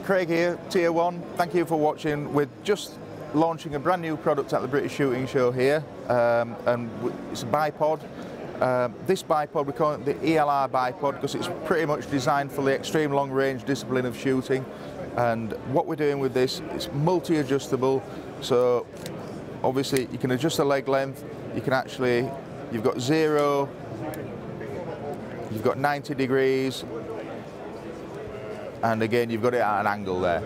Craig here, Tier 1. Thank you for watching. We're just launching a brand new product at the British Shooting Show here, and it's a bipod. This bipod, we call it the ELR Bipod because it's pretty much designed for the extreme long range discipline of shooting. And what we're doing with this, it's multi-adjustable, so obviously you can adjust the leg length, you can actually, you've got 0, you've got 90 degrees, and again you've got it at an angle there.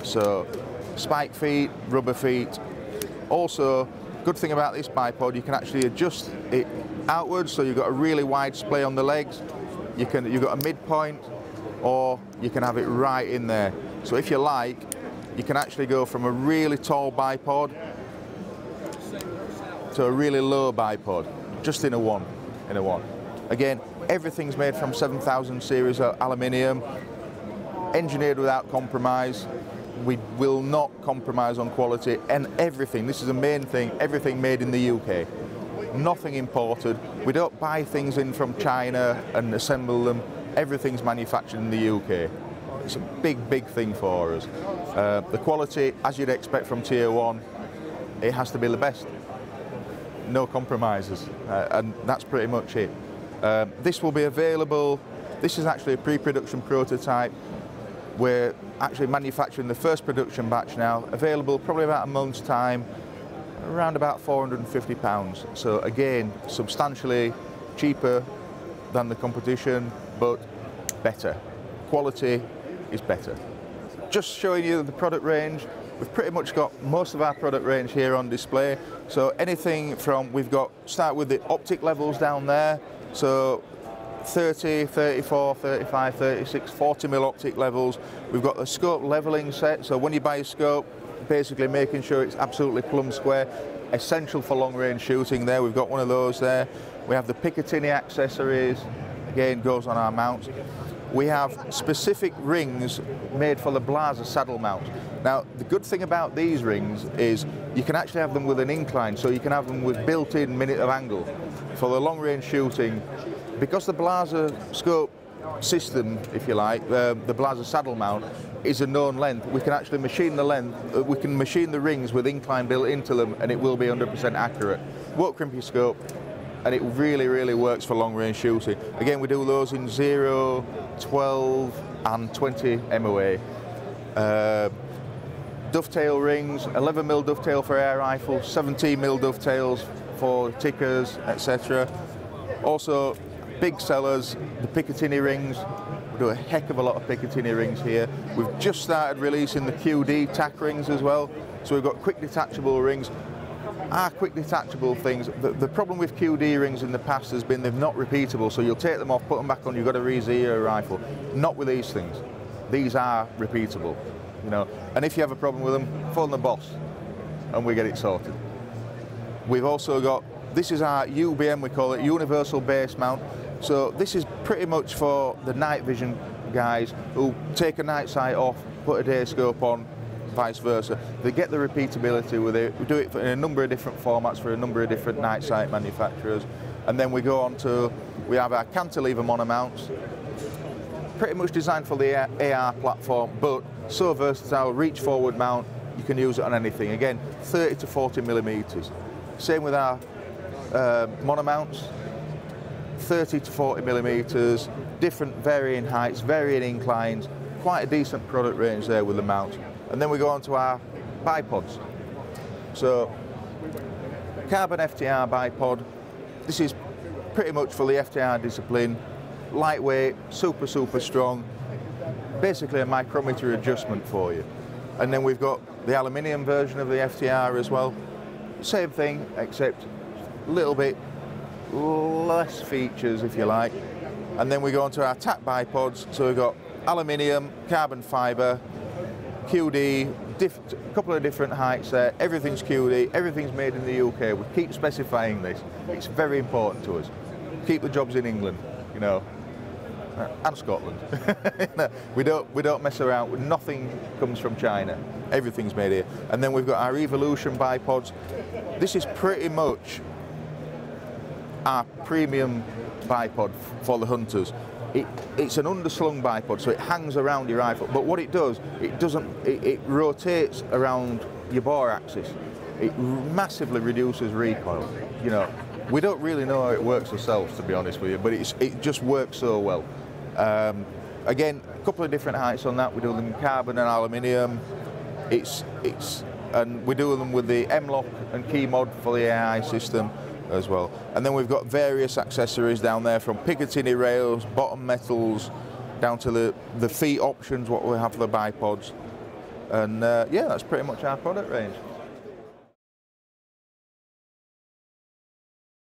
So spike feet, rubber feet. Also, good thing about this bipod, you can actually adjust it outwards, so you've got a really wide splay on the legs. You've got a midpoint, or you can have it right in there. So if you like, you can actually go from a really tall bipod to a really low bipod, just in a one. Again, everything's made from 7000 series aluminium, engineered without compromise. We will not compromise on quality, and everything, this is the main thing, everything made in the UK. Nothing imported. We don't buy things in from China and assemble them. Everything's manufactured in the UK. It's a big, big thing for us. The quality, as you'd expect from Tier 1, it has to be the best. No compromises, and that's pretty much it. This will be available. This is actually a pre-production prototype. We're actually manufacturing the first production batch now, available probably about a month's time, around about £450. So again, substantially cheaper than the competition, but better. Quality is better. Just showing you the product range. We've pretty much got most of our product range here on display. So anything from, start with the optic levels down there. So 30, 34, 35, 36, 40mm optic levels. We've got the scope leveling set, so when you buy a scope, basically making sure it's absolutely plumb square, essential for long range shooting there. We've got one of those there. We have the Picatinny accessories, again goes on our mounts. We have specific rings made for the Blaser saddle mount. Now, the good thing about these rings is you can actually have them with an incline, so you can have them with built-in minute of angle. For the long range shooting, because the Blaser scope system, if you like, the Blaser saddle mount is a known length, we can actually machine the length, we can machine the rings with incline built into them, and it will be 100% accurate. Won't crimp your scope, and it really, really works for long range shooting. Again, we do those in 0, 12 and 20 MOA. Dovetail rings, 11mm dovetail for air rifles, 17mm dovetails for tickers, etc. Also, big sellers, the Picatinny rings. We do a heck of a lot of Picatinny rings here. We've just started releasing the QD tack rings as well. So we've got quick detachable rings. Our quick detachable things, the problem with QD rings in the past has been they're not repeatable, so you'll take them off, put them back on, you've got to re-zero your rifle. Not with these things. These are repeatable, you know. And if you have a problem with them, phone the boss and we get it sorted. We've also got, this is our UBM, we call it, Universal Base Mount. So this is pretty much for the night vision guys who take a night sight off, put a day scope on, vice versa. They get the repeatability with it. We do it in a number of different formats for a number of different night sight manufacturers. And then we go on to, we have our cantilever monomounts, pretty much designed for the AR platform, but so versatile, reach forward mount, you can use it on anything. Again, 30 to 40mm. Same with our monomounts, 30 to 40mm, different varying heights, varying inclines, quite a decent product range there with the mount. And then we go on to our bipods. So, carbon FTR bipod, this is pretty much for the FTR discipline, lightweight, super, super strong, basically a micrometer adjustment for you. And then we've got the aluminium version of the FTR as well. Same thing, except a little bit less features, if you like. And then we go on to our tack bipods. So we've got aluminium, carbon fibre, QD, a couple of different heights there. Everything's QD, everything's made in the UK. We keep specifying this. It's very important to us. Keep the jobs in England, you know, and Scotland. we don't mess around. Nothing comes from China. Everything's made here. And then we've got our Evolution bipods. This is pretty much our premium bipod for the hunters. it's an underslung bipod, so it hangs around your rifle. But what it does, it rotates around your bore axis. It massively reduces recoil. You know, we don't really know how it works ourselves, to be honest with you, but it just works so well. Again, a couple of different heights on that. We do them in carbon and aluminium. And we do them with the M-lock and key mod for the AI system as well. And then we've got various accessories down there, from Picatinny rails, bottom metals, down to the feet options, what we have for the bipods. And yeah, that's pretty much our product range.